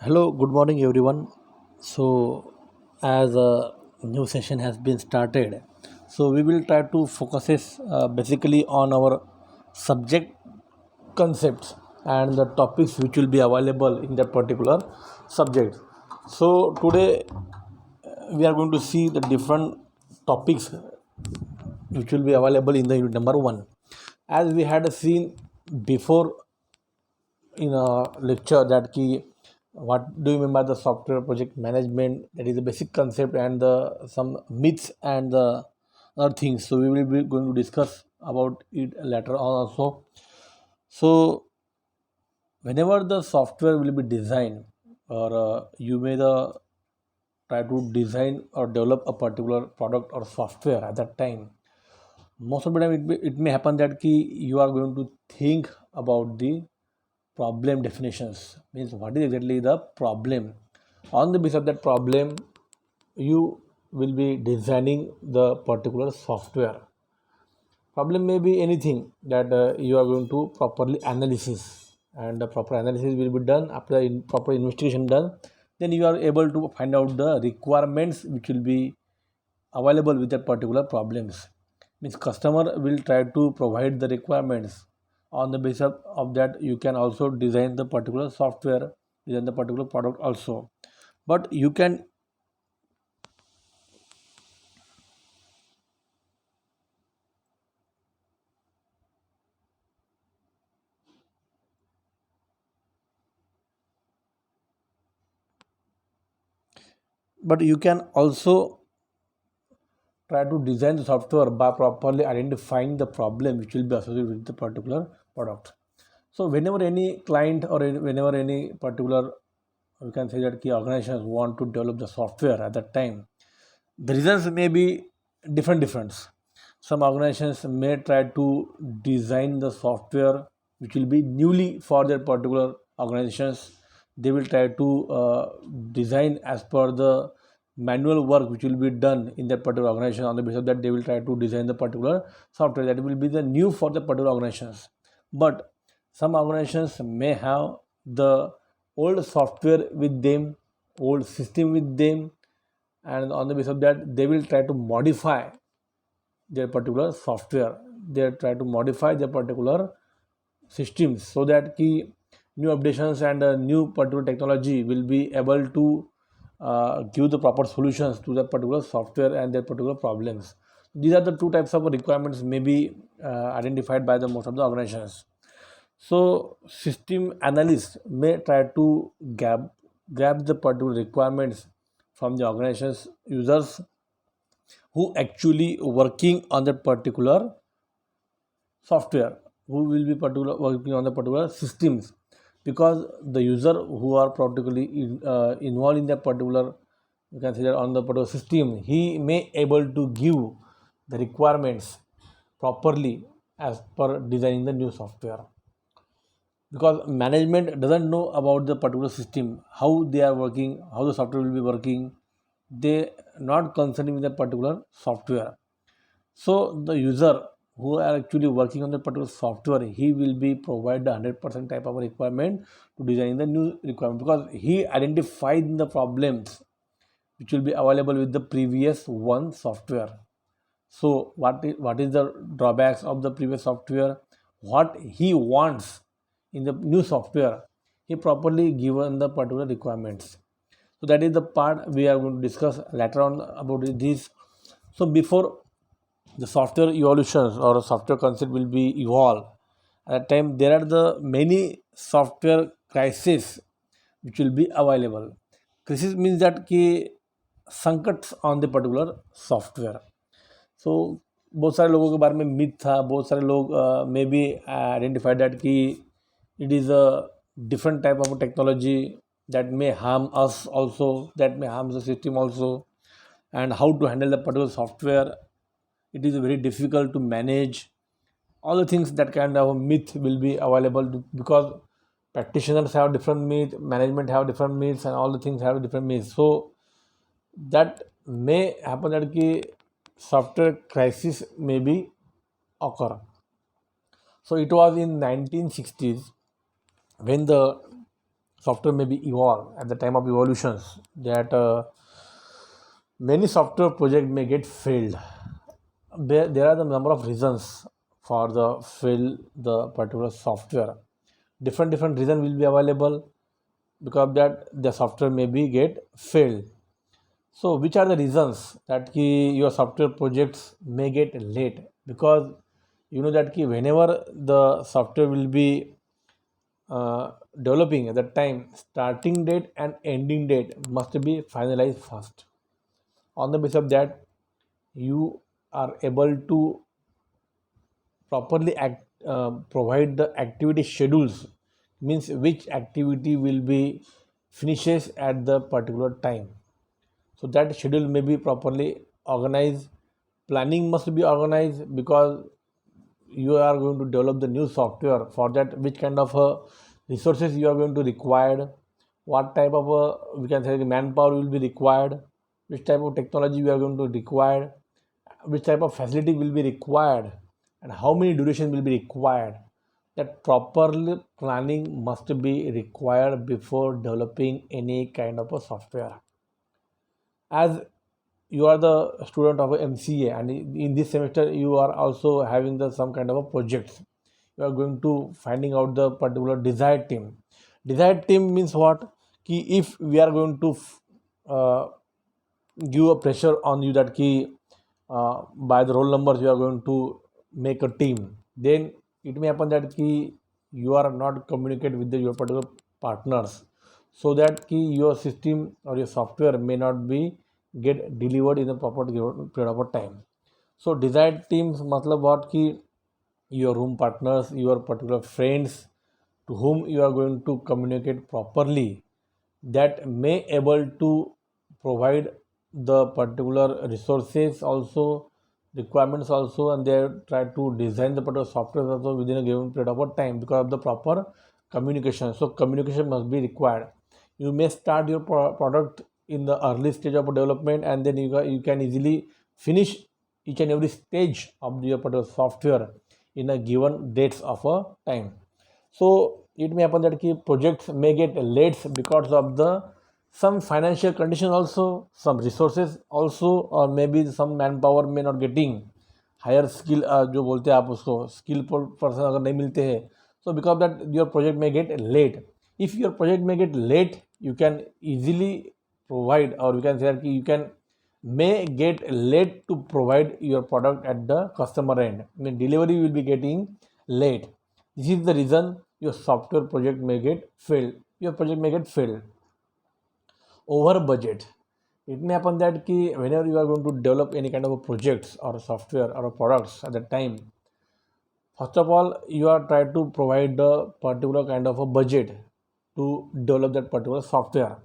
Hello, good morning, everyone. As a new session has been started, we will try to focus basically on our subject concepts and the topics which will be available in that particular subject. Today we are going to see the different topics which will be available in the unit number one. As we had seen before in a lecture that key what do you mean by the software project management, that is the basic concept and the some myths and the other things. So we will be going to discuss about it later on also. So whenever the software will be designed or you may the try to design or develop a particular product or software at that time, most of the time it may happen that key you are going to think about the problem definitions, means what is exactly the problem. On the basis of that problem you will be designing the particular software. Problem may be anything that you are going to properly analysis, and the proper analysis will be done after proper investigation done. Then you are able to find out the requirements which will be available with that particular problems. Means customer will try to provide the requirements. On the basis of that you can also design the particular software, design the particular product also. But you can but you can also try to design the software by properly identifying the problem which will be associated with the particular product. So whenever any client or whenever any particular, we can say that key organizations want to develop the software at that time, the reasons may be different. Some organizations may try to design the software which will be newly for their particular organizations. They will try to design as per the manual work which will be done in that particular organization. On the basis of that they will try to design the particular software that will be the new for the particular organizations. But some organizations may have the old software with them, old system with them, and on the basis of that they will try to modify their particular software. They try to modify their particular systems so that key new updations and new particular technology will be able to give the proper solutions to that particular software and their particular problems. These are the two types of requirements may be identified by the most of the organizations. So system analysts may try to grab the particular requirements from the organization's users who actually working on that particular software, who will be particular working on the particular systems, because the user who are particularly involved in that particular, you can say that on the particular system, he may able to give the requirements properly as per designing the new software. Because management doesn't know about the particular system, how they are working, how the software will be working. They not concerning with that particular software. So the user who are actually working on the particular software, he will be provide the 100% type of requirement to design the new requirement, because he identified the problems which will be available with the previous one software. So what is the drawbacks of the previous software, what he wants in the new software, he properly given the particular requirements. So that is the part we are going to discuss later on about this. So before the software evolutions or software concept will be evolved, at that time there are the many software crises which will be available. Crisis means that कि संकट on the particular software. सो बहुत सारे लोगों के बारे में myth था, बहुत सारे लोग मे बी आइडेंटिफाइड दैट कि it is a different type of technology that may harm us also, that may harm the system also, and how to handle the particular software, it is very difficult to manage. All the things, that kind of myth will be available, because practitioners have different myth, management have different myths, and all the things have different myths. So that may happen that ki software crisis may be occur. So it was in 1960s when the software may be evolved at the time of evolutions, that many software project may get failed. There are the number of reasons for the fail the particular software. Different reason will be available, because of that the software may be get failed. So which are the reasons that your software projects may get late? Because you know that whenever the software will be developing, at that time starting date and ending date must be finalized first. On the basis of that, you are able to properly provide the activity schedules, means which activity will be finishes at the particular time. So that schedule may be properly organized. Planning must be organized, because you are going to develop the new software. For that, which kind of resources you are going to require, what type of we can say manpower will be required, which type of technology we are going to require, which type of facility will be required, and how many duration will be required. That properly planning must be required before developing any kind of a software. As you are the student of a MCA, and in this semester you are also having the some kind of a project, you are going to finding out the particular desired team. Desired team means what? Ki if we are going to uh, give a pressure on you that by the roll numbers you are going to make a team, then it may happen that you are not communicate with your particular partners, so that your system or your software may not be get delivered in a proper period of time. So desired teams matlab what ki your room partners, your particular friends, to whom you are going to communicate properly, that may able to provide the particular resources also, requirements also, and they try to design the particular software also within a given period of time, because of the proper communication. So communication must be required. You may start your product in the early stage of development, and then you can easily finish each and every stage of your particular software in a given dates of a time. So it may happen that projects may get late because of the some financial condition also, some resources also, or maybe some manpower may not getting higher skill जो बोलते हैं आप उसको skill person अगर नहीं मिलते हैं, so because that your project में get late. If your project में get late, you can easily provide, or you can say that you can may get late to provide your product at the customer end. I mean, delivery will be getting late. This is the reason your software project may get failed. Your project may get failed. Over budget. It may happen that whenever you are going to develop any kind of a projects or a software or a products at that time, first of all, you are trying to provide a particular kind of a budget to develop that particular software.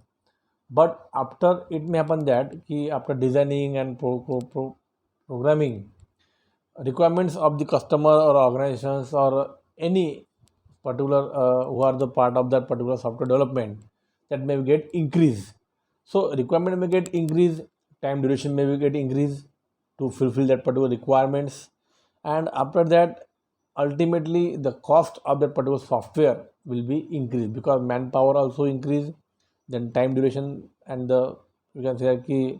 But after it may happen that after designing and programming, requirements of the customer or organizations or any particular who are the part of that particular software development, that may get increased. So requirement may get increased, time duration may get increased to fulfill that particular requirements, and after that ultimately the cost of that particular software will be increased, because manpower also increase, then time duration, and the we can say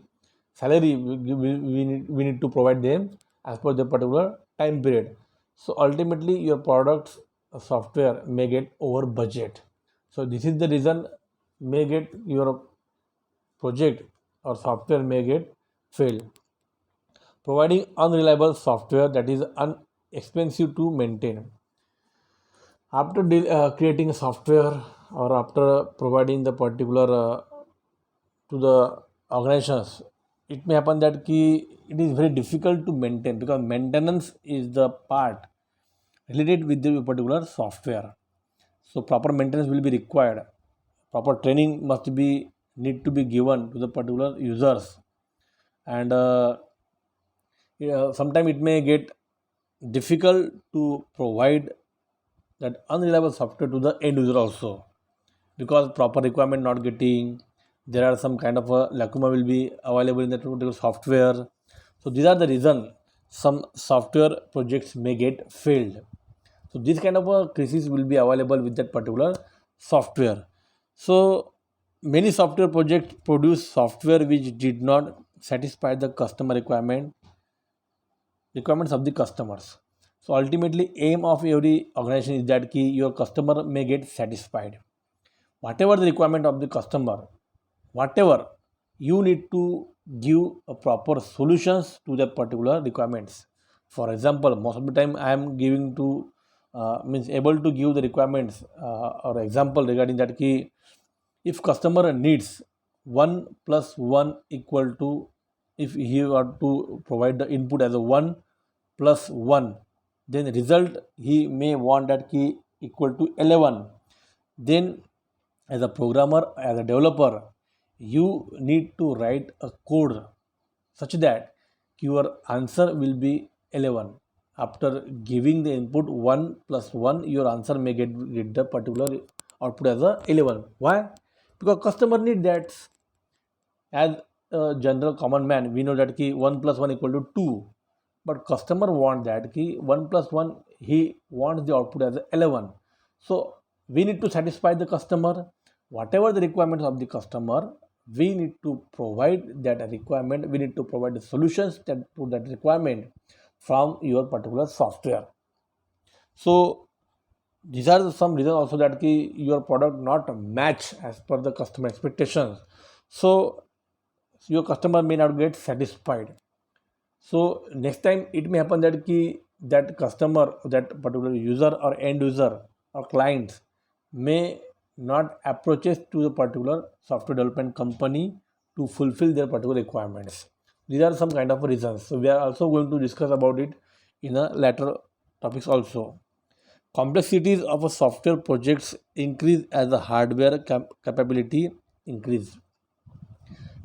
salary we need to provide them as per the particular time period. So ultimately your products software may get over budget. So this is the reason may get your project or software may get fail. Providing unreliable software that is expensive to maintain. After creating a software, or after providing the particular to the organizations, it may happen that it is very difficult to maintain, because maintenance is the part related with the particular software. So proper maintenance will be required. Proper training must be need to be given to the particular users, and sometimes it may get difficult to provide that unreliable software to the end user also, because proper requirement not getting, there are some kind of a lacuna will be available in that particular software. So these are the reason some software projects may get failed. So this kind of a crisis will be available with that particular software. So many software projects produce software which did not satisfy the customer requirements of the customers. So ultimately aim of every organization is that ki your customer may get satisfied. Whatever the requirement of the customer, whatever, you need to give a proper solutions to that particular requirements. For example, most of the time I am giving to means able to give the requirements or example regarding that key. If customer needs 1 plus 1 equal to, if he were to provide the input as a 1 plus 1, then the result he may want that key equal to 11. Then as a programmer, as a developer, you need to write a code such that your answer will be 11. After giving the input 1 plus 1, your answer may get the particular output as a 11. Why? Because customer need that. As a general common man, we know that key 1 plus 1 equal to 2. But customer want that key 1 plus 1, he wants the output as 11. So we need to satisfy the customer. Whatever the requirements of the customer, we need to provide that requirement. We need to provide the solutions to that requirement from your particular software. So these are some reasons also that ki your product not match as per the customer expectations. So your customer may not get satisfied. So next time it may happen that that customer, that particular user or end user or clients may not approaches to the particular software development company to fulfill their particular requirements. These are some kind of reasons. So we are also going to discuss about it in a later topics also. Complexities of a software projects increase as the hardware capability increase.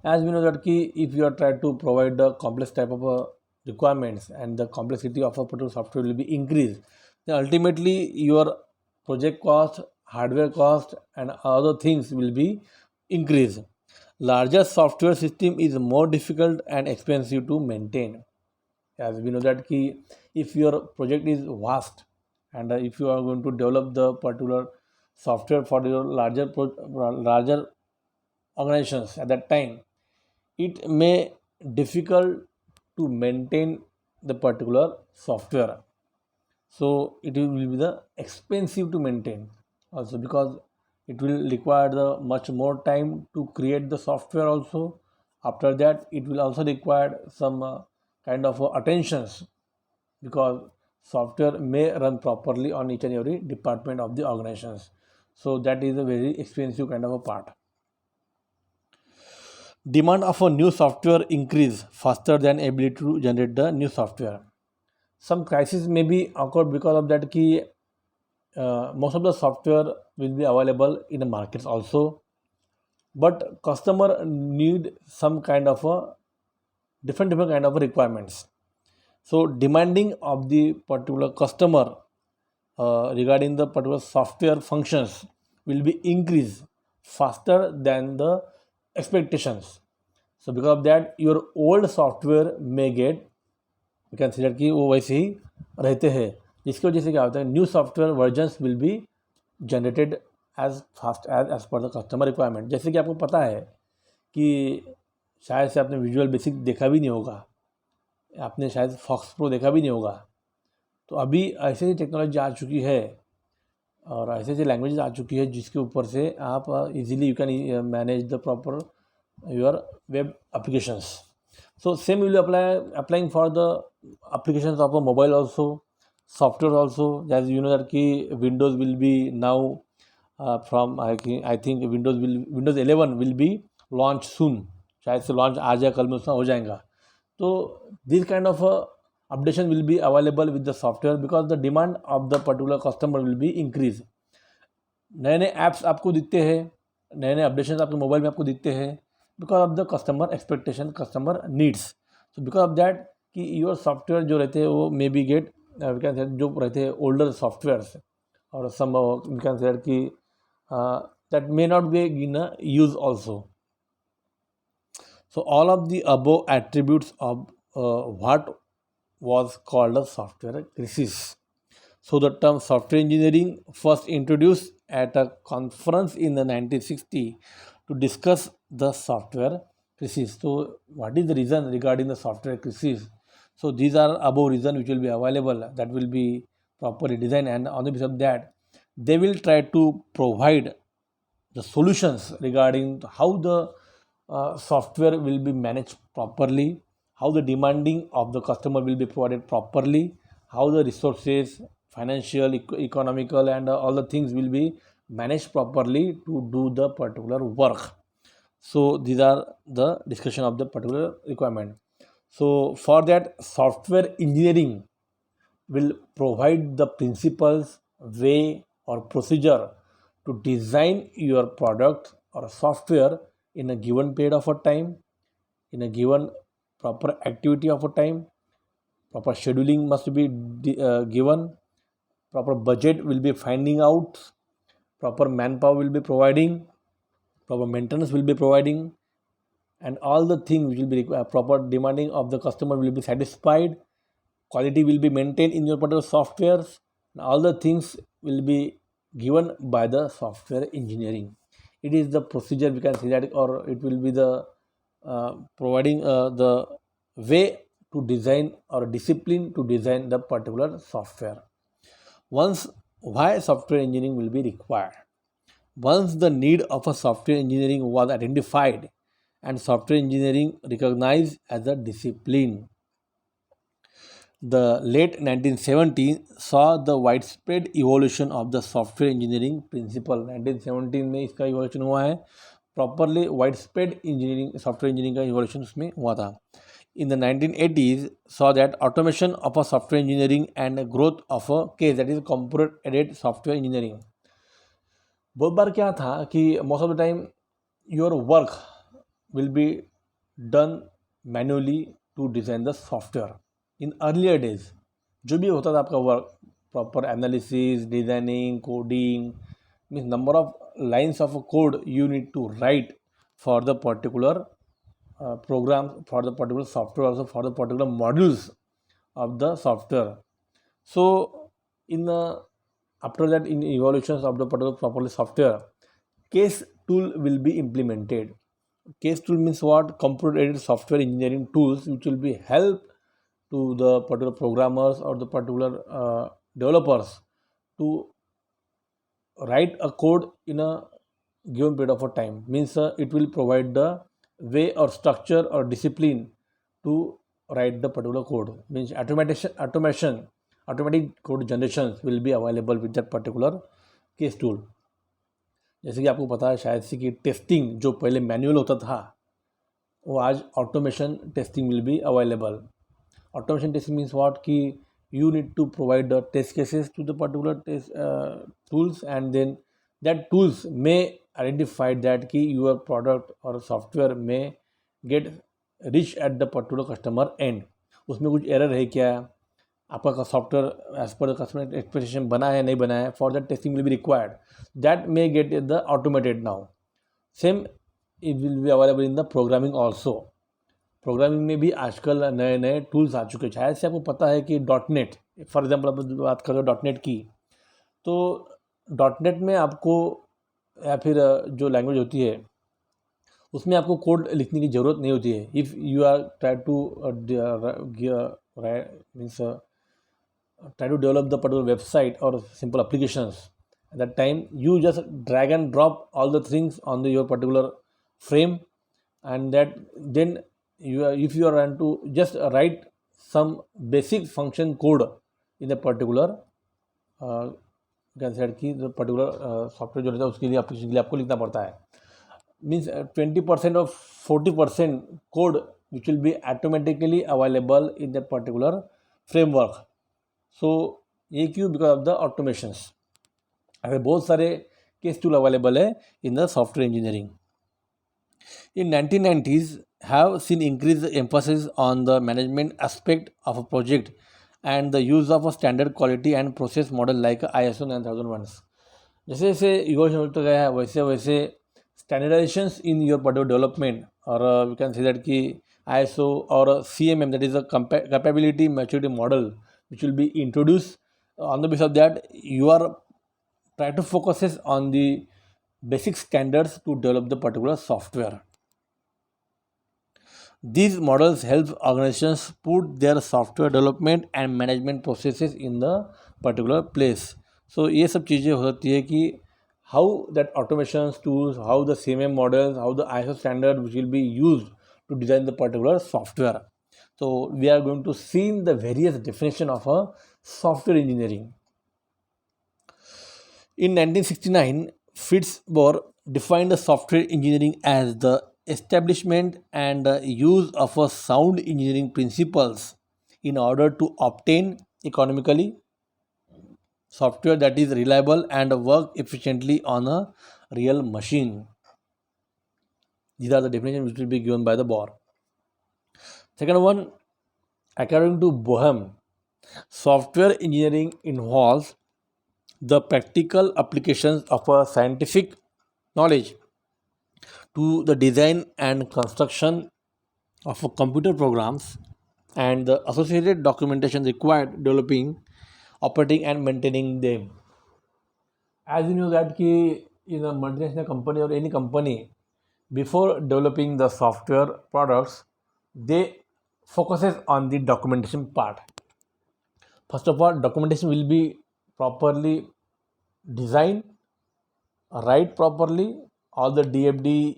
As we know that if you are trying to provide the complex type of requirements and the complexity of a particular software will be increased, then ultimately your project cost, hardware cost and other things will be increased. Larger software system is more difficult and expensive to maintain. As we know that if your project is vast and if you are going to develop the particular software for your larger organizations at that time, it may difficult to maintain the particular software. So it will be the expensive to maintain also, because it will require the much more time to create the software also. After that it will also require some kind of attentions, because software may run properly on each and every department of the organizations. So that is a very expensive kind of a part. Demand of a new software increase faster than ability to generate the new software. Some crisis may be occurred because of that key. Most of the software will be available in the markets also, but customer need some kind of a different kind of requirements. So demanding of the particular customer regarding the particular software functions will be increased faster than the expectations. So because of that your old software may get, you can consider कि वो वैसे ही रहते हैं, जिसकी वजह से क्या होता है, new software versions will be generated as fast as per the customer requirement. जैसे कि आपको पता है कि शायद से आपने विजुअल बेसिक देखा भी नहीं होगा, आपने शायद फॉक्स प्रो देखा भी नहीं होगा. तो अभी ऐसे ही टेक्नोलॉजी आ चुकी है और ऐसे ऐसे लैंग्वेज आ चुकी है जिसके ऊपर से आप easily you can manage the proper your web applications. So same will be applying for the applications of a mobile also, software also. As you know that Windows will be now from I think Windows 11 will be launched soon. शायद से launch आज या कल में उसका हो जाएगा. तो this kind of updation will be available with the software because the demand of the particular customer will be increased. नए नए ऐप्स आपको दिखते हैं, नए नए अपडेशन आपके मोबाइल में आपको दिखते हैं, because of the customer expectation, customer needs. So because of that कि योर सॉफ्टवेयर जो रहते हैं वो मे बी गेट जो रहते हैं ओल्डर सॉफ्टवेयर्स और सम वी कैन से कि that may not be in use also. So all of the above attributes of what was called a software crisis. So the term software engineering first introduced at a conference in the 1960 to discuss the software crisis. So, what is the reason regarding the software crisis? So, these are above reason which will be available, that will be properly designed, and on the basis of that, they will try to provide the solutions regarding how the software will be managed properly, how the demanding of the customer will be provided properly, how the resources, financial, economical, and all the things will be managed properly to do the particular work. So these are the discussion of the particular requirement. So for that, software engineering will provide the principles, way, or procedure to design your product or software in a given period of a time, in a given proper activity of a time. Proper scheduling must be given, proper budget will be finding out, proper manpower will be providing, proper maintenance will be providing, and all the things which will be proper demanding of the customer will be satisfied, quality will be maintained in your particular softwares, and all the things will be given by the software engineering. It is the procedure, we can say that, or it will be the providing the way to design or discipline to design the particular software. Once, why software engineering will be required? Once the need of a software engineering was identified and software engineering recognized as a discipline, the late 1970s saw the widespread evolution of the software engineering principle. 1917 में इसका evolution हुआ है, properly widespread engineering, software engineering का evolution उसमें हुआ था. In the 1980s saw that automation of a software engineering and growth of a case, that is computer aided software engineering. बहुत बार क्या था कि most of the time your work will be done manually to design the software. In earlier days जो भी होता था आपका work, proper analysis, designing, coding, means number of lines of code you need to write for the particular program, for the particular software, also for the particular modules of the software. So in after that, in evolutions of the particular properly software, case tool will be implemented. Case tool means what? Computer aided software engineering tools which will be help to the particular programmers or the particular developers to write a code in a given period of a time. Means it will provide the way or structure or discipline to write the particular code. Means automatic code generations will be available with that particular case tool. जैसे कि आपको पता है शायद से कि testing जो पहले मैनुअल होता था वो आज automation testing will be available. Automation testing means what? Ki you need to provide the test cases to the particular test tools, and then that tools may identify that ki your product or software may get reach at the particular customer end. उसमें कुछ error है क्या, आपका software as per the customer expectation बना है नहीं बना है, for that testing will be required. That may get the automated now. Same it will be available in the programming also. Programming में भी आजकल नए नए टूल्स आ चुके हैं. शायद से आपको पता है कि .NET, फॉर एग्जांपल आप बात करो .NET की, तो .NET में आपको या फिर जो लैंग्वेज होती है उसमें आपको कोड लिखने की ज़रूरत नहीं होती है. If you are try to means try to develop the particular website or simple applications, at that time you just drag and drop all the things on your particular frame, and that then if you are trying to just write some basic function code in the particular consider की जो particular software जो रहता है उसके लिए application के लिए आपको लिखना पड़ता है. मीन्स 20% और 40% code which will be automatically available in that particular framework. So ये क्यों? Because of the automations. अगर बहुत सारे केस टूल अवेलेबल है in the software engineering. In 1990s have seen increased emphasis on the management aspect of a project and the use of a standard quality and process model like ISO 9001. जैसे जैसे evolution होता गया है वैसे वैसे स्टैंडर्डाइजेशंस in your particular development, और we can say that कि ISO और CMM, that is a capability maturity model which will be introduced. On the basis of that, you are try to focus on the basic standards to develop the particular software. These models help organizations put their software development and management processes in the particular place. So ये सब चीज़ें होती है कि how that automation tools, how the CMM models, how the ISO standard which will be used to design the particular software. So we are going to see the various definition of a software engineering. In 1969, Fitzbohr defined the software engineering as the establishment and use of a sound engineering principles in order to obtain economically software that is reliable and work efficiently on a real machine. These are the definitions which will be given by the Bohr. Second one, according to Bohm, software engineering involves the practical applications of a scientific knowledge to the design and construction of a computer programs and the associated documentation required developing, operating and maintaining them. As you know that ki in a multinational company or any company, before developing the software products, they focuses on the documentation part. First of all, documentation will be properly designed, write properly, all the DFD,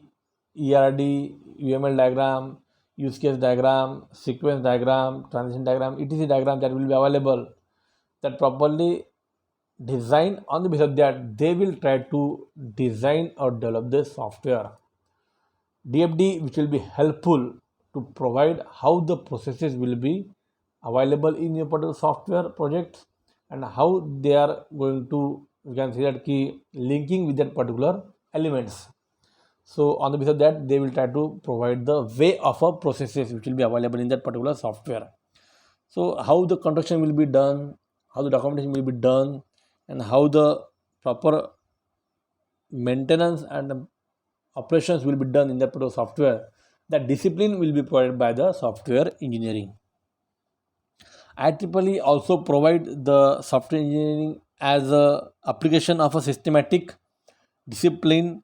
ERD, UML diagram, use case diagram, sequence diagram, transition diagram, etc. diagram that will be available, that properly design. On the basis of that, they will try to design or develop the software. DFD which will be helpful to provide how the processes will be available in your particular software project and how they are going to, you can say that key linking with that particular elements. So on the basis of that, they will try to provide the way of a processes which will be available in that particular software. So how the construction will be done, how the documentation will be done, and how the proper maintenance and operations will be done in that particular software, that discipline will be provided by the software engineering. IEEE also provide the software engineering as a application of a systematic, discipline,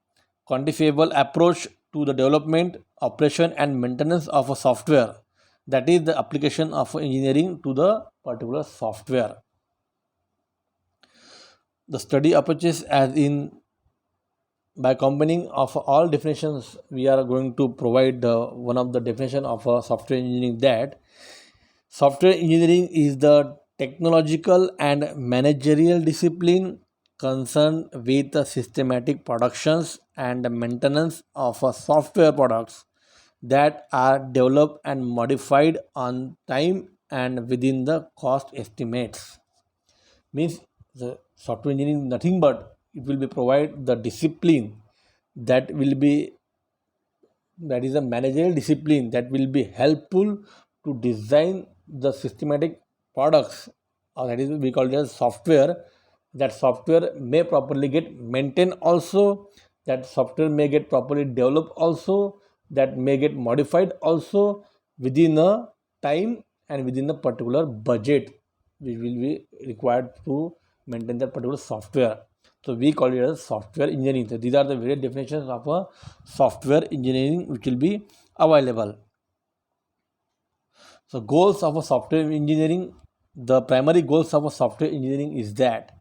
quantifiable approach to the development, operation and maintenance of a software. That is the application of engineering to the particular software. The study approaches as in by combining of all definitions, we are going to provide one of the definition of software engineering, that software engineering is the technological and managerial discipline concerned with the systematic productions and maintenance of software products that are developed and modified on time and within the cost estimates. Means the software engineering nothing but it will be provide the discipline that will be, that is a managerial discipline that will be helpful to design the systematic products, or that is we call it as software. That software may properly get maintained also, that software may get properly developed also, that may get modified also within a time and within a particular budget which will be required to maintain that particular software. So we call it as software engineering. So these are the various definitions of a software engineering which will be available. So goals of a software engineering, the primary goals of a software engineering is that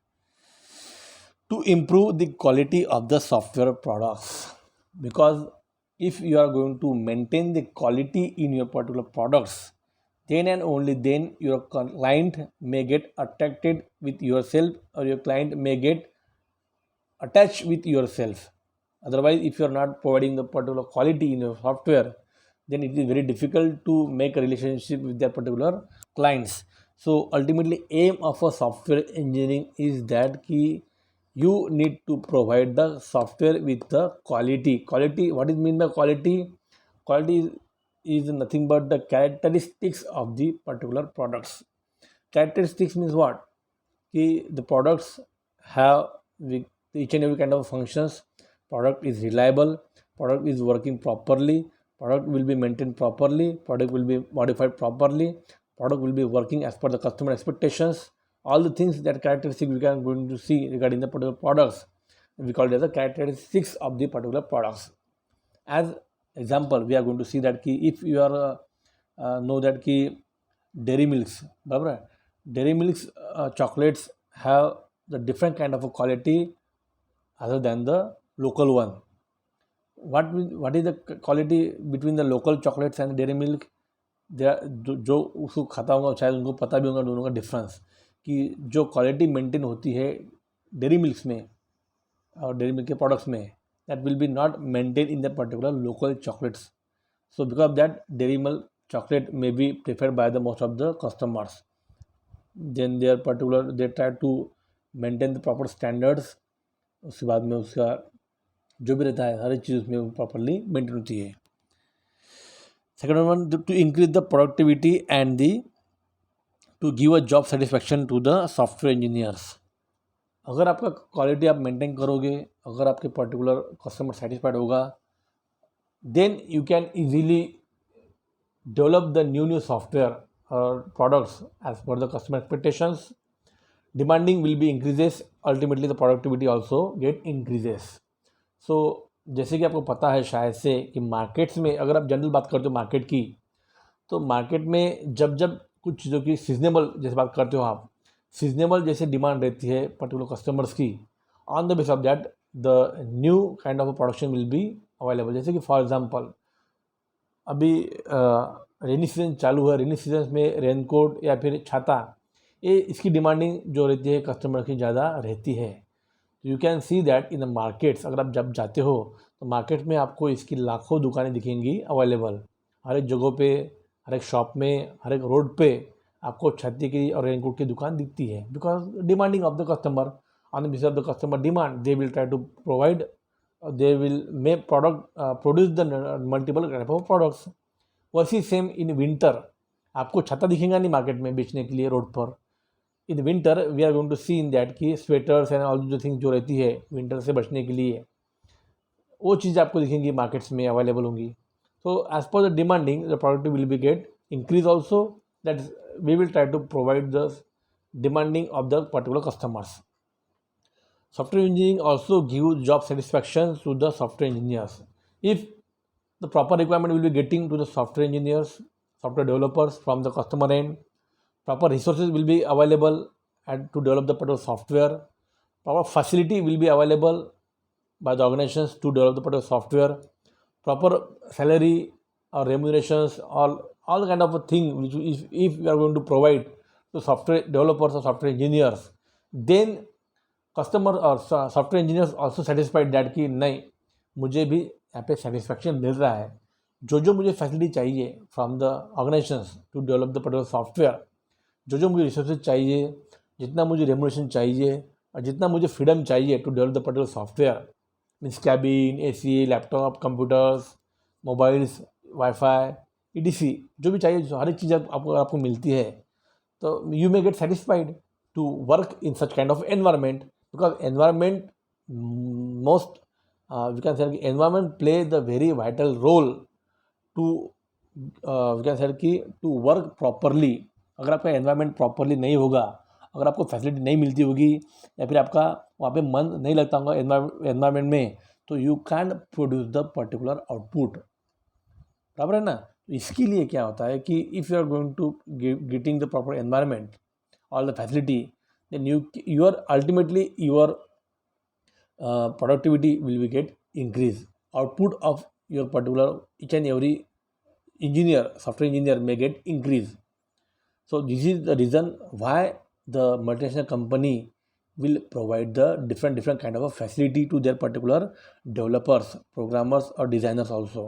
to improve the quality of the software products, because if you are going to maintain the quality in your particular products, then and only then your client may get attracted with yourself, or your client may get attached with yourself. Otherwise, if you are not providing the particular quality in your software, then it is very difficult to make a relationship with their particular clients. So ultimately, aim of a software engineering is that key you need to provide the software with the quality. Quality, what is mean by quality? Quality is nothing but the characteristics of the particular products. Characteristics means what? The products have each and every kind of functions. Product is reliable, product is working properly, product will be maintained properly, product will be modified properly, product will be working as per the customer expectations, all the things that characteristic we are going to see regarding the particular products, we call it as the characteristics of the particular products. As example, we are going to see that ki if you are know that ki dairy milks, बराबर है, dairy milks chocolates have the different kind of a quality other than the local one. What is the quality between the local chocolates and dairy milk? जो उसको खाता होगा शायद उनको पता भी होगा दोनों का डिफरेंस, कि जो क्वालिटी मेंटेन होती है डेयरी मिल्क्स में और डेयरी मिल्क के प्रोडक्ट्स में, that will be not maintain in the particular local chocolates. So because of that, dairy milk chocolate may be preferred by the most of the customers. Then they try to maintain the proper standards. उसके बाद में उसका जो भी रहता है हर एक चीज़ उसमें प्रॉपरली मेंटेन होती है. Second one, to increase the productivity and to give a job satisfaction to the software engineers. अगर आपका क्वालिटी आप मेंटेन करोगे, अगर आपके पर्टिकुलर कस्टमर सेटिस्फाइड होगा, then you can easily develop the new software or products as per the customer expectations. Demanding will be increases, ultimately the productivity also get increases. So जैसे कि आपको पता है शायद से कि मार्केट्स में, अगर आप जनरल बात करते हो मार्केट की, तो मार्केट में जब जब कुछ चीज़ों की सीजनेबल जैसे बात करते हो आप, सीजनेबल जैसे डिमांड रहती है पर्टिकुलर कस्टमर्स की, on the base of that the new kind of production will be available. जैसे कि फॉर एग्जांपल अभी रेनी सीजन चालू है, रेनी सीजन में रेनकोट या फिर छाता, ये इसकी डिमांडिंग जो रहती है कस्टमर की ज़्यादा रहती है. You can see that in the markets. अगर आप जब जाते हो तो मार्केट में आपको इसकी लाखों दुकानें दिखेंगी अवेलेबल. हर एक जगहों पे, हर एक शॉप में, हर एक रोड पे आपको छाती की और रेनकोट की दुकान दिखती है. Because demanding of the customer, on the basis of the customer demand, they will try to provide, they will make produce the multiple type of products. वैसी सेम इन विंटर आपको छाता दिखेगा नहीं मार्केट में बेचने के लिए रोड पर. In winter we are going to see in that की स्वेटर्स एंड ऑल जो थिंग्स जो रहती है विंटर से बचने के लिए, वो चीज़ आपको दिखेंगी मार्केट्स में अवेलेबल होंगी. So as per the demanding the productivity will be get increase also, that we will try to provide the demanding of the particular customers. Software engineering also gives job satisfaction to the software engineers. If the proper requirement will be getting to the software engineers, software developers from the customer end, proper resources will be available and to develop the particular software, proper facility will be available by the organizations to develop the particular software, proper salary or remunerations, all kind of a thing which if we are going to provide to software developers or software engineers, then customer और software engineers also satisfied that कि नहीं, मुझे भी यहाँ पे satisfaction मिल रहा है. जो मुझे फैसिलिटी चाहिए from the organisations to develop the particular software, जो मुझे रिसोर्सेज चाहिए, जितना मुझे रेमुनेशन चाहिए और जितना मुझे फ्रीडम चाहिए to develop the particular software, means cabin, AC, laptop, computers, mobiles, wifi, ETC, जो भी चाहिए, हर एक चीज़ आपको मिलती है, तो you may get satisfied to work in such kind of environment. Because environment, most we can say environment play the very vital role to we can say कि to work properly. अगर आपका environment properly नहीं होगा, अगर आपको facility नहीं मिलती होगी या फिर आपका वहाँ पे मन नहीं लगता होगा environment में, तो you can't produce the particular output. बराबर है ना. इसके लिए क्या होता है कि if you are going to getting the proper environment, all the facility, then your ultimately your productivity will be get increase. Output of your particular each and every engineer, software engineer may get increase. So this is the reason why the multinational company will provide the different kind of a facility to their particular developers, programmers और designers also.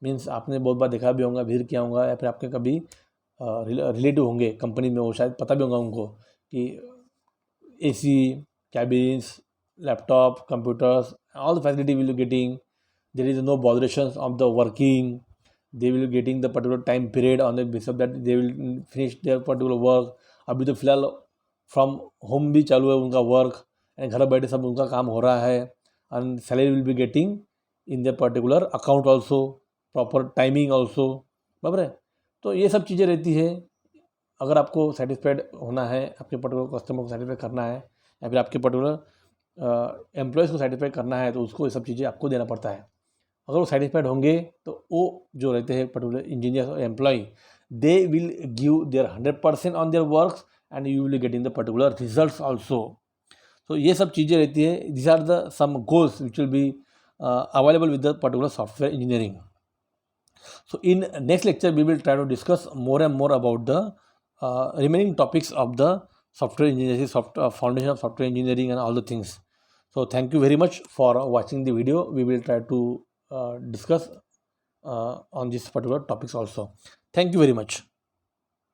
Means आपने बहुत बार देखा भी होगा, visit किया होगा, या फिर आपके कभी रिलेटिव होंगे कंपनी में, वो शायद पता भी होगा उनको कि AC, cabins, laptop, computers, all the facility will be getting. There is no botherations of the working. They will be getting the particular time period on the basis of that they will finish their particular work. अभी तो फिलहाल from home भी चालू है उनका work, and घर बैठे सब उनका काम हो रहा है, and salary will be getting in the particular account also, proper timing also. बराबर है. तो ये सब चीज़ें रहती है. अगर आपको सेटिस्फाइड होना है, आपके पर्टिकुलर कस्टमर को सेटिस्फाई करना है, या फिर आपके पर्टिकुलर एम्प्लॉयज़ को सेटिस्फाई करना है, तो उसको ये सब चीज़ें आपको देना पड़ता है। अगर वो सेटिस्फाइड होंगे तो वो जो रहते हैं पर्टिकुलर इंजीनियर और employ, they will give their 100% on their works and you will getting the particular results also. तो ये सब चीज़ें रहती है, this are the some goals which will be available with the particular software engineering. So in next lecture we will try to discuss more and more about the remaining topics of the software engineering, foundation of software engineering and all the things. So thank you very much for watching the video. We will try to discuss on these particular topics also. Thank you very much.